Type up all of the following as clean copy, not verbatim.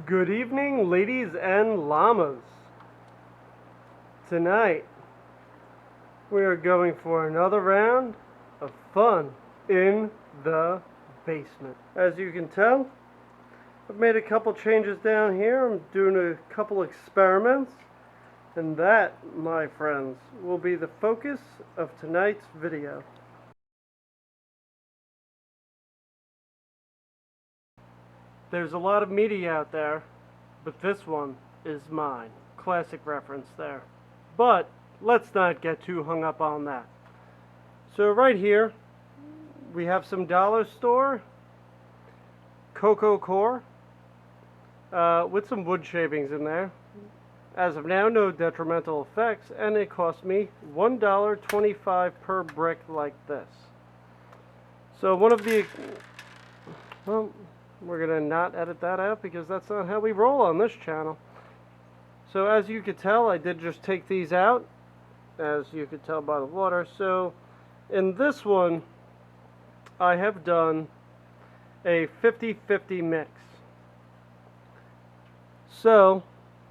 Good evening, ladies and llamas. Tonight, we are going for another round of fun in the basement. As you can tell, I've made a couple changes down here. I'm doing a couple experiments, and that, my friends, will be the focus of tonight's video. There's a lot of media out there, but this one is mine. Classic reference there. But let's not get too hung up on that. So right here, we have some dollar store cocoa core with some wood shavings in there. As of now, no detrimental effects, and it cost me $1.25 per brick like this. So one of the, well, we're going to not edit that out because that's not how we roll on this channel. So as you could tell, I did just take these out, as you could tell by the water. So in this one, I have done a 50-50 mix. So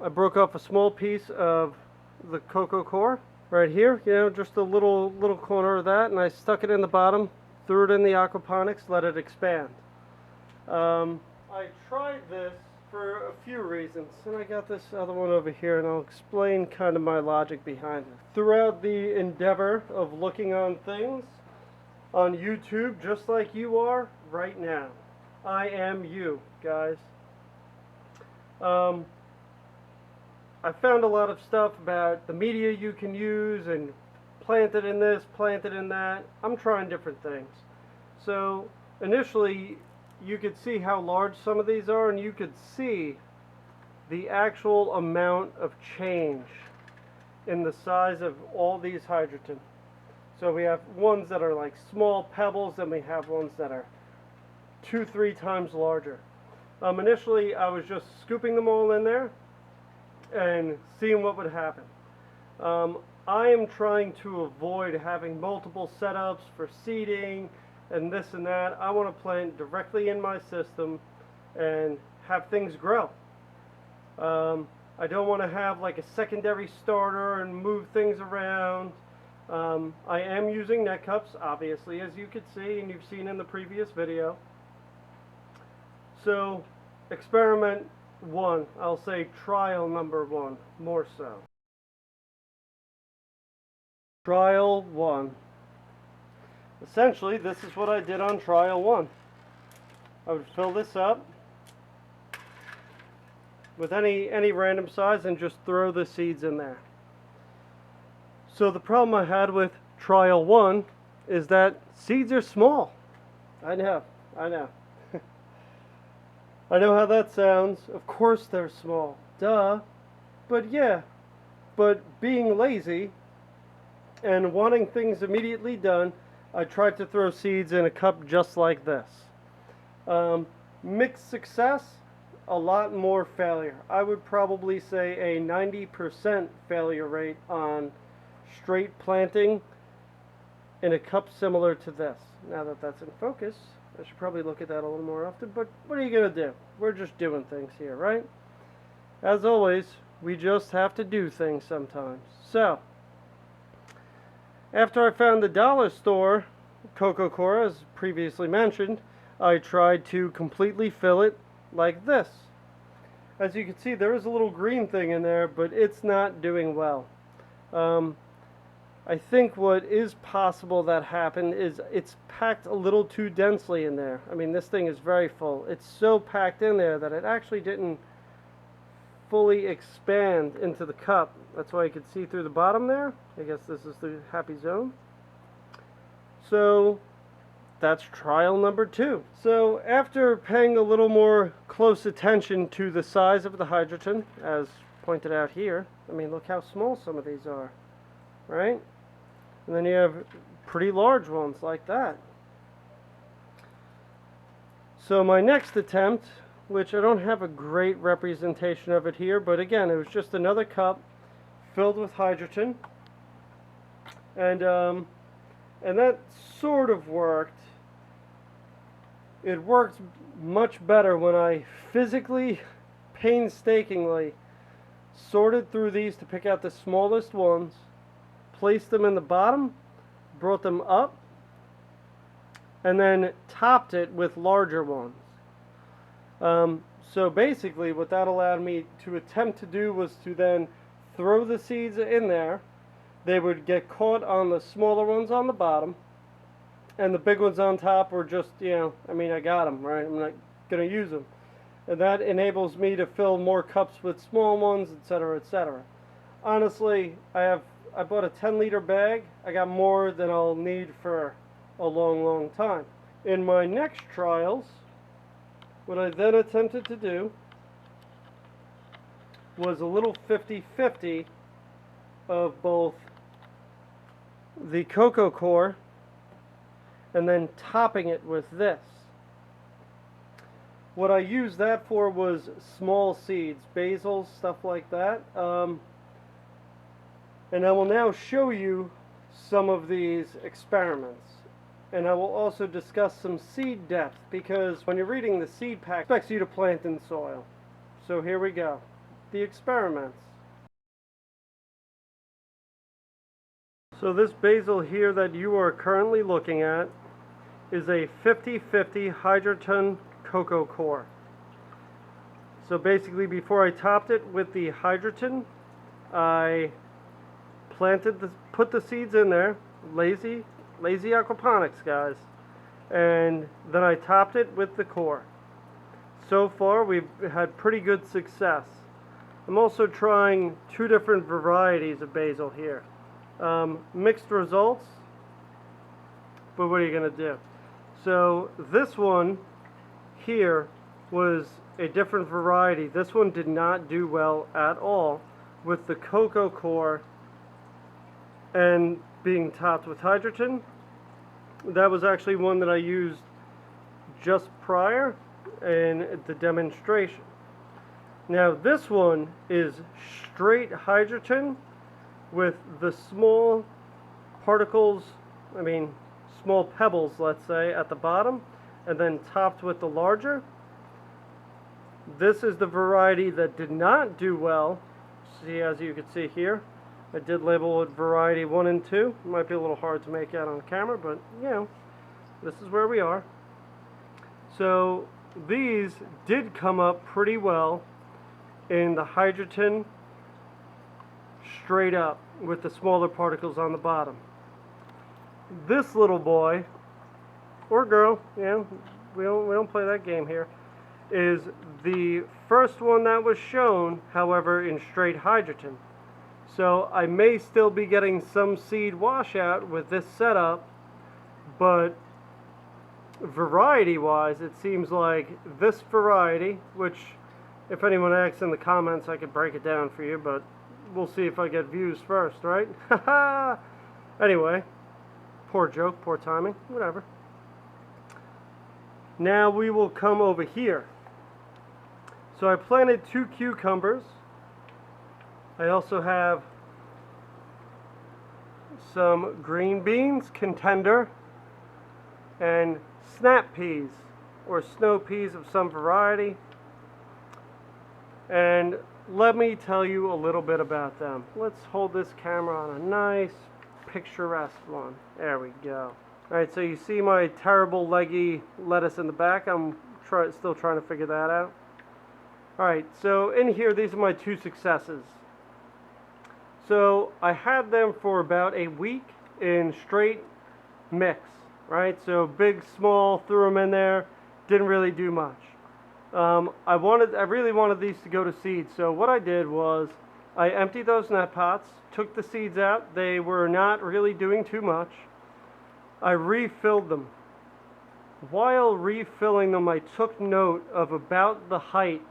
I broke off a small piece of the cocoa core right here, just a little corner of that, and I stuck it in the bottom, threw it in the aquaponics, let it expand. I tried this for a few reasons, and I got this other one over here, and I'll explain kind of my logic behind it. Throughout the endeavor of looking on things on YouTube, just like you are right now, I am you, guys. I found a lot of stuff about the media you can use and plant it in this, plant it in that. I'm trying different things. So initially, you could see how large some of these are, and you could see the actual amount of change in the size of all these hydrogen. So we have ones that are like small pebbles, and we have ones that are 2-3 times larger. Initially, I was just scooping them all in there and seeing what would happen. I am trying to avoid having multiple setups for seeding and this and that. I want to plant directly in my system and have things grow. I don't want to have like a secondary starter and move things around. I am using net cups, obviously, as you could see and you've seen in the previous video. So experiment one, I'll say trial number one, more so. Trial one. Essentially, this is what I did on trial one. I would fill this up with any random size and just throw the seeds in there. So the problem I had with trial one is that seeds are small. I know. I know how that sounds. Of course they're small. Duh. But yeah. But being lazy and wanting things immediately done, I tried to throw seeds in a cup just like this. Mixed success, a lot more failure. I would probably say a 90% failure rate on straight planting in a cup similar to this. Now that that's in focus, I should probably look at that a little more often, but what are you going to do? We're just doing things here, right? As always, we just have to do things sometimes. So, after I found the dollar store cocoa core, as previously mentioned, I tried to completely fill it like this. As you can see, there is a little green thing in there, but it's not doing well. I think what is possible that happened is it's packed a little too densely in there. I mean, this thing is very full. It's so packed in there that it actually didn't fully expand into the cup. That's why you could see through the bottom there. I guess this is the happy zone. So that's trial number two. So after paying a little more close attention to the size of the hydrogen, as pointed out here, I mean, look how small some of these are, right? And then you have pretty large ones like that. So my next attempt, which I don't have a great representation of it here, but again, it was just another cup filled with hydrogen. And that sort of worked. It worked much better when I physically painstakingly sorted through these to pick out the smallest ones, placed them in the bottom, brought them up, and then topped it with larger ones. So basically what that allowed me to attempt to do was to then throw the seeds in there. They would get caught on the smaller ones on the bottom, and the big ones on top were just, I mean, I got them, right? I'm not going to use them. And that enables me to fill more cups with small ones, etc., etc. Honestly, I bought a 10-liter bag. I got more than I'll need for a long, long time. In my next trials, what I then attempted to do was a little 50-50 of both the cocoa core and then topping it with this. What I used that for was small seeds, basil, stuff like that. And I will now show you some of these experiments. And I will also discuss some seed depth, because when you're reading the seed pack, it expects you to plant in soil. So here we go. The experiments. So this basil here that you are currently looking at is a 50-50 hydroton cocoa core. So basically, before I topped it with the hydroton, I put the seeds in there, lazy aquaponics, guys, and then I topped it with the core. So far we've had pretty good success. I'm also trying 2 different varieties of basil here. Mixed results, but what are you going to do? So this one here was a different variety. This one did not do well at all with the cocoa core and being topped with hydroton. That was actually one that I used just prior in the demonstration. Now this one is straight hydroton with the small particles, small pebbles, let's say, at the bottom, and then topped with the larger. This is the variety that did not do well. See, as you can see here, I did label it variety 1 and 2. It might be a little hard to make out on camera, but this is where we are. So these did come up pretty well in the hydroton straight up with the smaller particles on the bottom. This little boy or girl, we don't play that game here, is the first one that was shown, however, in straight hydroton. So I may still be getting some seed washout with this setup, but variety wise it seems like this variety, which if anyone asks in the comments I could break it down for you, but we'll see if I get views first, right? Anyway, poor joke, poor timing, whatever. Now we will come over here. So I planted 2 cucumbers. I also have some green beans, contender, and snap peas, or snow peas of some variety. And let me tell you a little bit about them. Let's hold this camera on a nice picturesque one. There we go. Alright, so you see my terrible leggy lettuce in the back. I'm still trying to figure that out. Alright, so in here, these are my 2 successes. So I had them for about a week in straight mix, right? So big, small, threw them in there, didn't really do much. I really wanted these to go to seed, so what I did was I emptied those net pots, took the seeds out. They were not really doing too much. I refilled them. While refilling them, I took note of about the height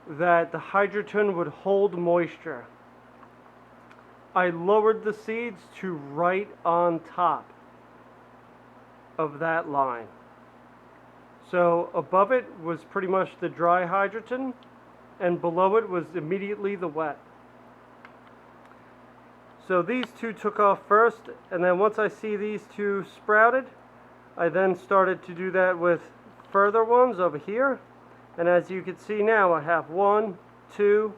that the hydroton would hold moisture. I lowered the seeds to right on top of that line. So above it was pretty much the dry hydroton, and below it was immediately the wet. So these 2 took off first, and then once I see these 2 sprouted, I then started to do that with further ones over here, And as you can see now, I have 1, 2,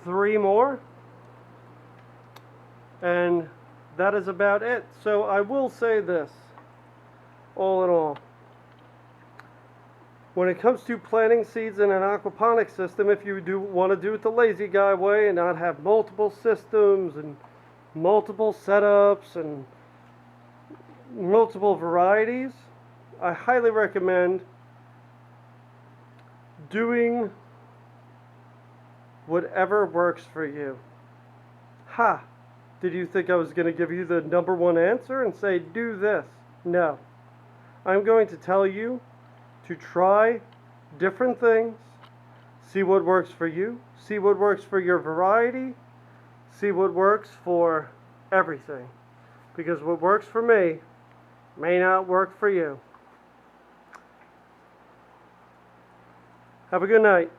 3 more. And that is about it. So I will say this, all in all. When it comes to planting seeds in an aquaponics system, if you do want to do it the lazy guy way and not have multiple systems and multiple setups and multiple varieties, I highly recommend doing whatever works for you. Ha! Did you think I was going to give you the #1 answer and say do this? No. I'm going to tell you to try different things, see what works for you, see what works for your variety, see what works for everything. Because what works for me may not work for you. Have a good night.